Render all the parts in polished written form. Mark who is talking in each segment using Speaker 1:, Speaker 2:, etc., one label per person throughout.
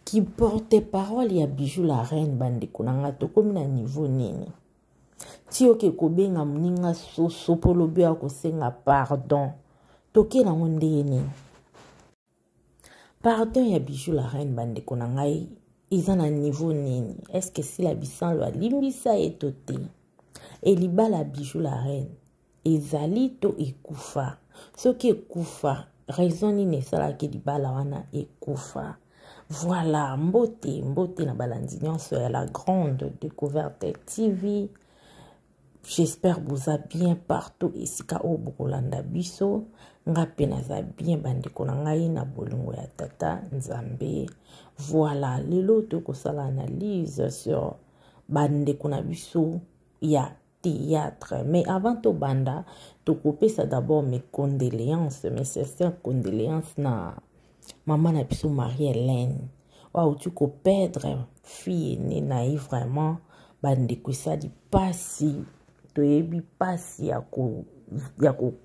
Speaker 1: qui porte parole ya Bijou la reine bandeko nanga to comme na niveau nini ti oke kobenga mninga soso polo bia ko senga pardon toke na ndenge nini pardon ya Bijou la reine bandeko nanga ils na niveau nini est-ce que si la bisan lo limbisa etote et libala Bijou la reine ezali to ekufa soki ekufa raison nini sala ke libala wana ekufa. Voilà, mbote na balandi nyonso ya la grande découverte TV. J'espère vous a bien partout esika o bokolanda biso nga pe naza bien bandeko na ngai na bolingo ya tata Nzambe. Voilà, lelo tokosala analyse sur bandeko na biso ya théâtre. Mais avant to banda, tokopesa d'abord mes condoléances, mes sincères condoléances na maman na biso Marie-Hélène. Waouh, tu ko perdre fille né naïve vraiment bandeko sali pasi to yebi pasi ya ko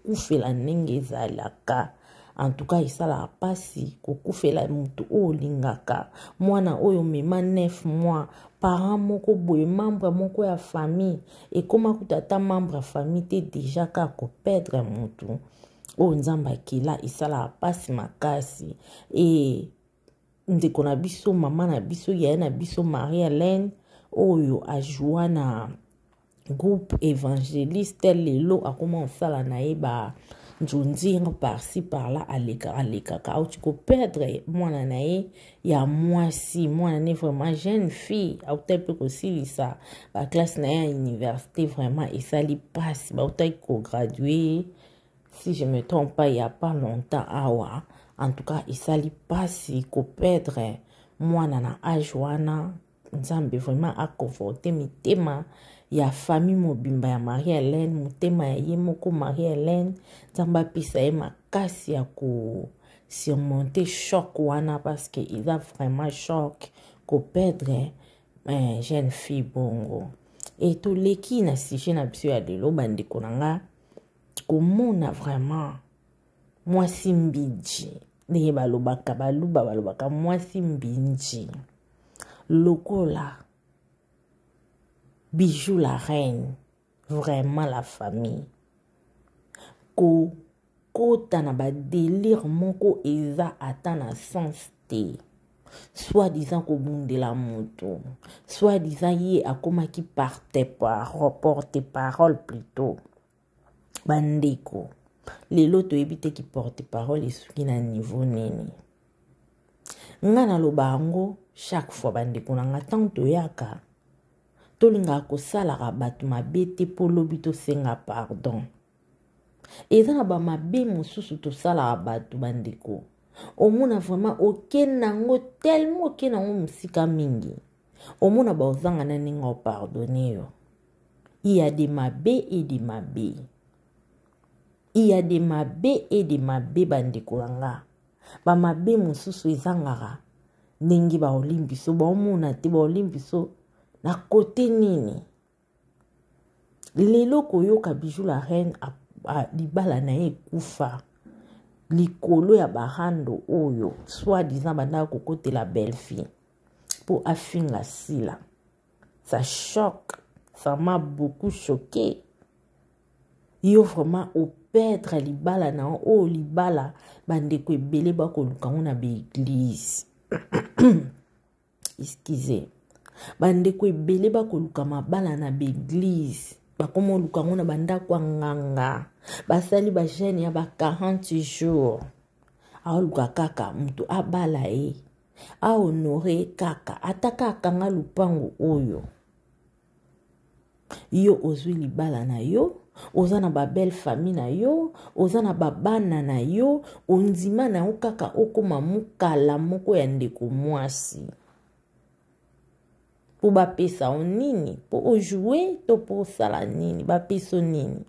Speaker 1: kufela ndenge ezalaka. En tout cas isala pasi ko kufela mutu o lingaka mwana oyo mema 9 mois parent moko boye membre moko ya famille et comment kutata membre ya famille te déjà ka ko perdre mutu o nzamba kila isala pasi makasi. Et ndeko na biso mama na biso ya na biso Marie-Hélène oyo ajoua na groupe évangéliste lelo akoma osala na eba njonzinga par-ci par-là aleka ka tu ko perdre mwana na ye ya mwasi mwana ne vraiment jeune fille au tepe ko silisa ba classe na ya université vraiment esali passe ba utai ko graduer si je me trompe pas il y a pas longtemps awa. En tout cas esali passe ko perdre mwana na âge wana. Nzambe vraiment a conforté mitema ya famille mobimba ya Marie-Hélène mutema ya ye moko Marie-Hélène nzamba pisa ye makasi ya ko surmonter choc wana parce que il a vraiment choc ko perdre jeune fille bongo. Et to leki na sujet na biso ya lelo bandeko nanga komona vraiment mwasi mbiji ndenge balobaka balobaka mwasi mbinji lokola Bijou la reine, vraiment la famille. Kota na ba délire moko eza ata na sens te. Soit disant ko bundela moto, soit disant ye akoma ki porte parole plutôt. Bandeko. Lelo to ebite ki porte parole esuki na niveau nini. Nga na lobango chaque fois bandeko na nga tanto yaka. Tolinga kosala rabatu mabete polobi to senga pardon. Eza na ba mabe mosusu to sala rabatu bandeko. Omuna vraiment okenango tellement okenango musika mingi. Omuna ba ozanga na ninga pardonner yo. Il y a des mabe et des mabe. Il y a des mabe et des mabe bandeko nga. Ba mabe mosusu ezangara. Ningi ba olimbiso ba omuna te ba olimbiso na côté nini lelo koyoka Bijou la reine a libala na ye kufa likolo ya bahando oyo soit disant banda kokote la belle fille pour afinga sila. Ça choque, ça m'a beaucoup choqué. Yo vraiment au perdre libala na o libala bandeko ebele ba koluka na be église. Excusez. Bandeko ebele ba koluka mabala na beglise bakoma luka na banda kwa nganga basali ba jeune ya ba 40 jours aoluka kaka mtu abala a honore kaka ataka kanga lupango oyo yo ozwi libala na yo oza na ba belle famille na yo oza na babana na yo onzima na yo kaka okoma mukala moko ya ndeko mwasi. Pour bapesa nini pour jouer to pour sala nini bapeso nini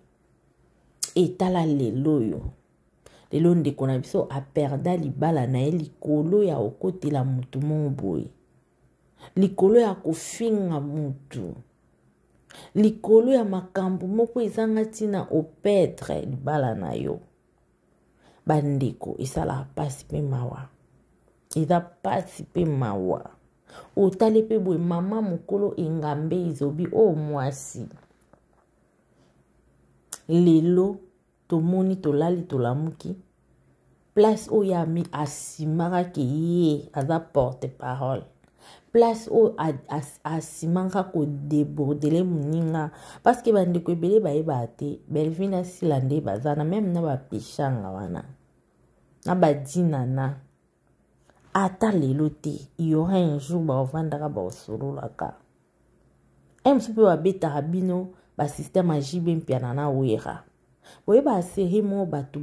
Speaker 1: etala lelo yo lelo ndeko na biso a perda libala na ye likolo ya okotela mutu moboye likolo ya kofinga mutu likolo ya makambo moko ezanga tina opetre libala na yo bandeko esala pasi pe mawa eza pasi mpe mawa otali mpe boye mama mokolo engambe ezobi o mwasi lelo tomoni tolali tolamuki place oyo asimaka ke ye aza porte parole place oyo asimaka kodebordele moninga parce que bandeko ebele bayeba te Belvine asila nde bazana meme na bapeshanga wana na badinana ata lelo te y aura un jour baovandaka baosololaka mosu mpe babetaka bino basysteme ajibe mpiana na wera boyeba aseri mo bato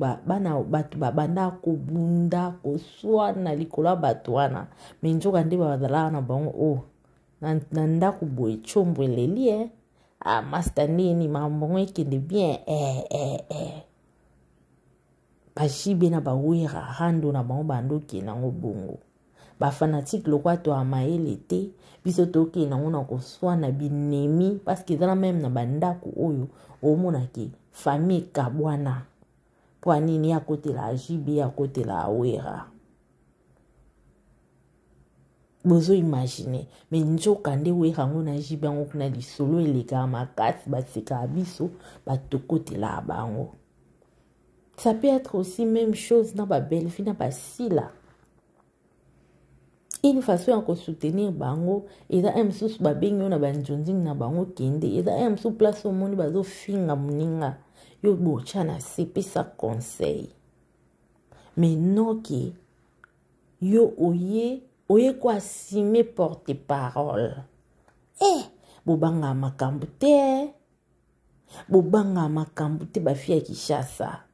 Speaker 1: babanda kobunda koswana likolo ya bato wana me nzoka nde bazalaka na bango o na ndako boye tshombo eleli master ndeni makambo ekende bien bajibe na bawera rando na bango bandoke nango bongo bafanatike lokwa to amayele te biso toke nango na koswana binemi parce que ezala meme na bandako oyo omonake famille kabwana po anini akotela ajibe akotela awera bozo imagine me nzoka nde wera ngo na jibe yango kuna lisolo elekaka makasi basekaka biso batokotela bango. Ça peut être aussi même chose na ba Belvine na basila. Une façon ya ko soutenir bango eza msusu babengi na banjonzing na bango kende eza msusu place au monde bazo finga muninga yo bocha na sepesa conseil. Mais non ki yo oye ko assumer porte parole. Bobanga makambo te. Bobanga makambo te ba fia Kishasa.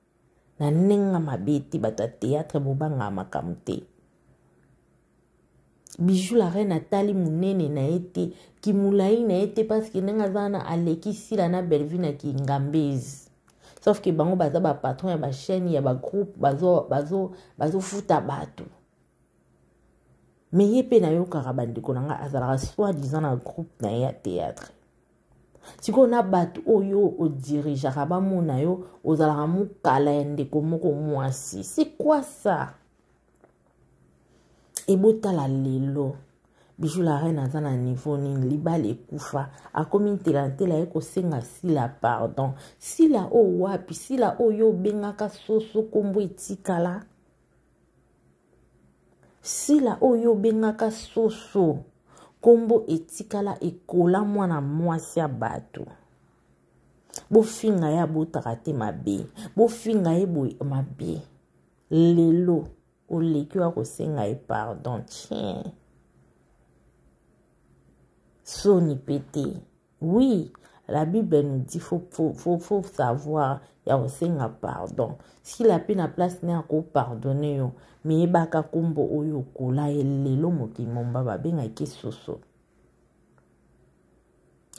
Speaker 1: Na nenga mabeti bata théâtre bobanga makambo te. Bijou la reine atali munene na ete kimulai na ete parce que nenga zana aleki sila na Belvine ki ngambezi. Sauf que bango baza ba patron ya ba chaîne ya ba groupe bazo futa bato. Mais yepe na yo karabandiko nanga azala soi-disant na groupe na ya théâtre. Si on a bato oyo o dirigeaka ba mona yo ozala mukala ndeko moko mwasi. C'est quoi ça? Ebota la lelo. Bijou la reine aza na niveau nini libala ekufa akomi telantela eko senga sila pardon sila o wapi sila oyo bengaka soso kombo etikala sila oyo bengaka soso kombo etikala ekola mwana mwasi ya bato bofinga ya botaka te mabe bofinga ye boye mabe lelo oleki wa kosenga ye pardon tiens Soni pété. Oui, la Bible nous dit faut savoir ya osenga pardon. Si la peine à place n'est encore pardonner yo, mais baka kombo oyo kola elelo moki momba ba benga ke soso.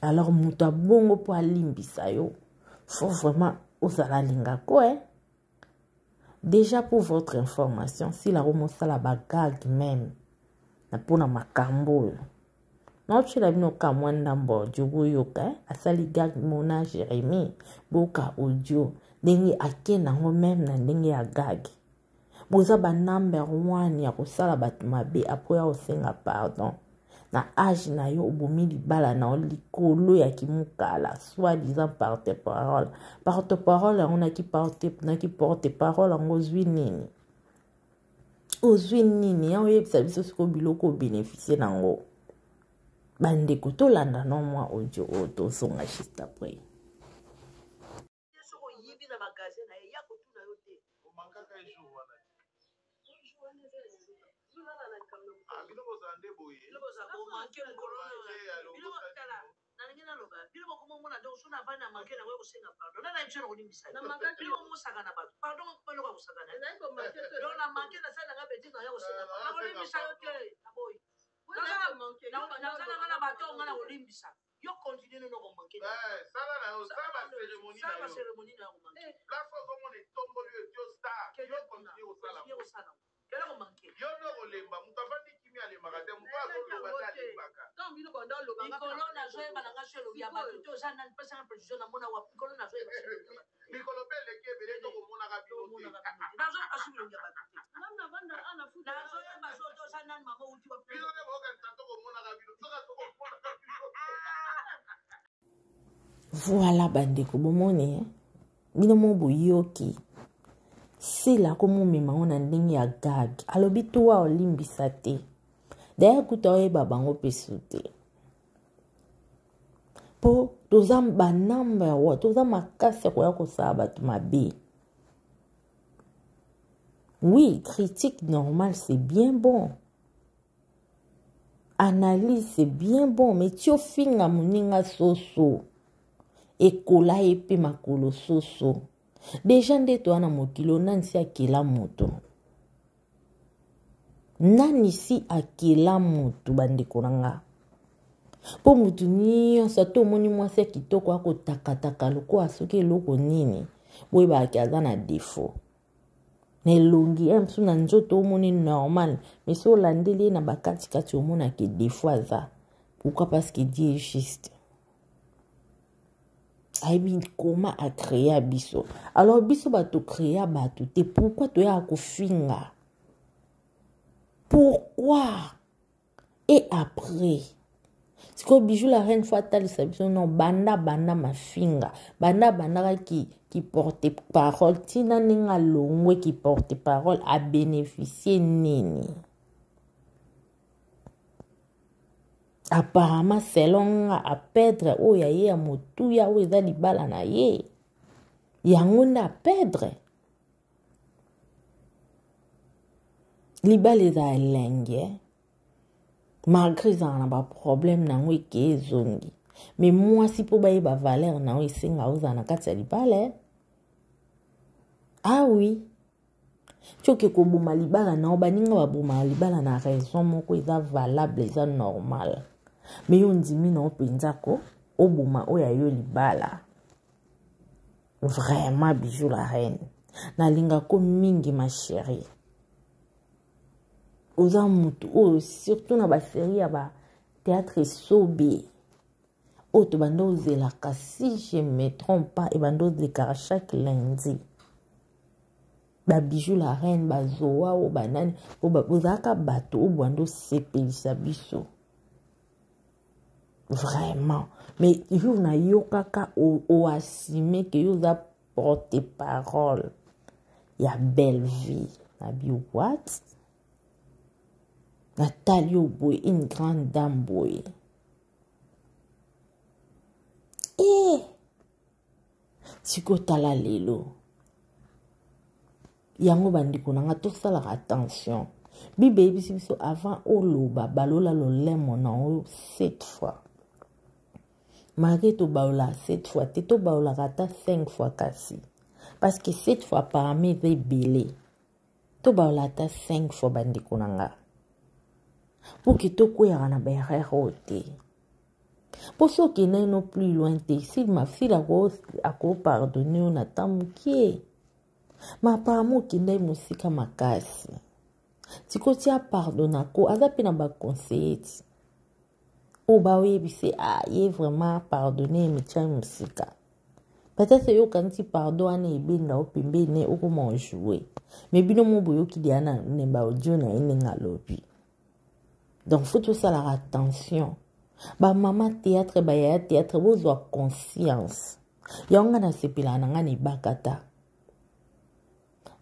Speaker 1: Alors muta bongo po alimbisa yo. Faut vraiment osala linga ko Déjà pour votre information, si la romo sala bagag même na pona makambo non, tu l'as vu au Kamwanda Mbordio Yoka, asali gag mona Jérémy, boka audio, dengue ake nango même na dengue ya gag. Boza ba number 1 ya kosala batu mabe apoya osenga pardon. Na âge na yo obomi libala na likolo ya kimukala, soi-disant porte-parole. Porte-parole on a qui porte parole en ozwi nini. Ozwi nini ya oyebisa biso siko biloko bénéficier nango. Bandeko tolanda no mwa audio oto songa juste après.
Speaker 2: Yo continue no ko manquer. Sala na yo sala cérémonie na yo. La fois comme on est tombé yo star. Yo continue au sala. Quel ko manquer. Yo no ko lemba mutavandi kimi ale magate mukazo lo bata limbaka. Donc bino ko ndalo banga. Corona zoe balanga shelo ya batu to sana pesa na précision na mona wa corona zoe. Nikolo pele ke bele to ko mona ka bino. Na zoe asubilo ya batu. Na vanda ana futa. Na zoe bazo to
Speaker 1: Voilà bandeko bomone bino mo boyoki si la komo mema ona ndenge ya gag alobi tuwa olimbisa te daya kuta oyeba bango pesu te po toza banamba ya wa toza makasi ya koya kosala bato mabe. Oui, critique normale c'est bien bon, analyse c'est bien bon, mais tio finga moninga soso ekola epe makolo soso deja nde toana mokilo nani si akela moto, nani si akela moto bandeko nanga po mutu nyonso to omoni mwasi ya kitoko akotakataka lokola soki eloko nini boyebaki aza na defo na elongi msu na nzoto omoni normal mais so olandeli ye na bakatikati omonaki defo aza. Pourquoi? Parce que Dieu est juste. Aïbi comment a créé biso. Alors biso bato créé bato te. Pourquoi tu as kofinga? Pourquoi? Et après c'est que bijou la reine fatale biso non banda ma finga. Banda qui porte parole. Tina ninga longwe qui porte parole a bénéficié nini. Apparemment selon a perdre o ya ye motu ya o eza libala na ye yango na perdre libala eza elenge malgré ça na ba problème nango eke ezongi mais moi si po baye ba valeur na o esenga oza na kati ya libala. Ah oui choke ko boma libala na o baninga ba boma libala na raison moko eza valable eza normal. Mais on dit mi non penzako obuma oya yo libala vraiment bijou la reine na linga ko mingi ma chérie oza mutu o surtout na ba série ya ba théâtre sobe o to bando zela ka si je me trompe pas et bando déclara chaque lundi ba bijou la reine ba zoa o banani o ba bozaka bato o bando sepelisa biso. Vraiment. Mais yo na yo kaka o assumé que yo za porte parole. Ya belle vie. Na bi what? Nathalie Boy, une grande dame boy. Eh! Siko tala lelo. Yango bandiko nanga to sala attention. Bibe biso avant oloba balola lo lemo na o 7 fois. Malgré to baola 7 fois, te to baola rata 5 fois kasi. Parce que 7 fois parmi les belé. To baola ta 5 fois bandiko nanga. Pour que to kwera na bere rote. Pour ceux qui n'est non plus loin de si ma fille a ko pardonner on attend qui. Ma paramo qui n'est musika makasi. Tiko tia pardonna ko azapi na ba conseil. Oh bah oui, c'est il vraiment pardonné mais tiens musika. Peut-être yo quand tu pardonnes et bien na opimbe ne o comment jouer. Mais bino mo boyo ki diana ne ba audio na inenga lobi. Donc faut tout ça la attention. Ba mama théâtre ba ya théâtre vous a conscience. Yonga na sepila na ngani bakata.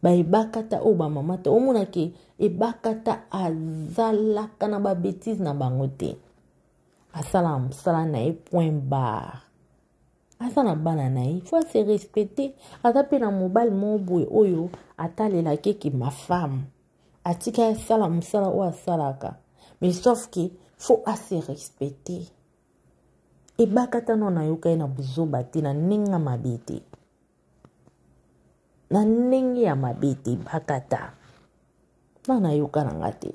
Speaker 1: Ba ibakata o ba mama te o mona ke ibakata azala kana ba bêtise na bangote. Asalam sala na point barre. Asana bana na il faut se respecter. Atape na mobile mo boy oyo atale la keki ma femme. Atika salam sala o asalaka. Mais sauf que faut se respecter. E bakata no na yoka na buzo bati na ninga mabete. Na ningi ya mabete bakata. Bana yoka na ngate.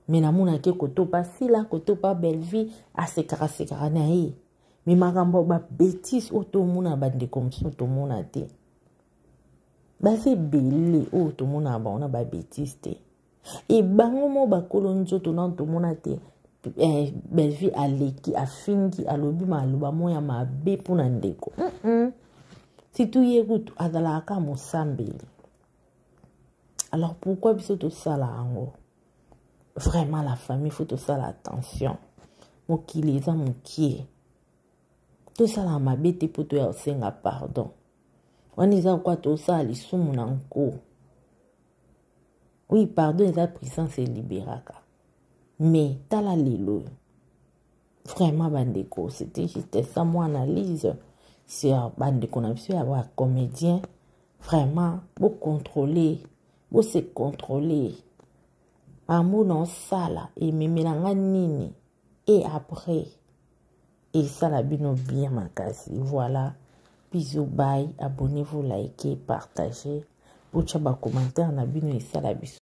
Speaker 1: Mena muna ke koto pa sila koto pa belle vie asekara na ye. Mi makambo ba bêtise oto muna bande comme ça to muna te. Ba se belé oto muna ba ona ba bêtise te. E bango mo ba kolonzo to na to muna te. Belle vie aleki afingi alobi maluba moya mabe puna ndeko. Si tu yegutu adalaka mosambeli. Alors pourquoi biso to sala ango? Vraiment la famille faut tout ça l'attention. Mokili eza mokie. tosala mabe te mpo toya kosenga pardon wana eza kwa tosala lisumu na nko. Oui, pardon eza puissance eliberaka mais tala lelo vraiment bandeko c'était juste ça mon analyse sur bandeko na biso ya ba comédien. Vraiment bo contrôler bo se contrôler amour non sala et memelanga nini et après et ça la bino bien makasi. Voilà, bisous, bye, abonnez-vous, likez, partagez pour tchaba commentaire na bino et ça la bisous.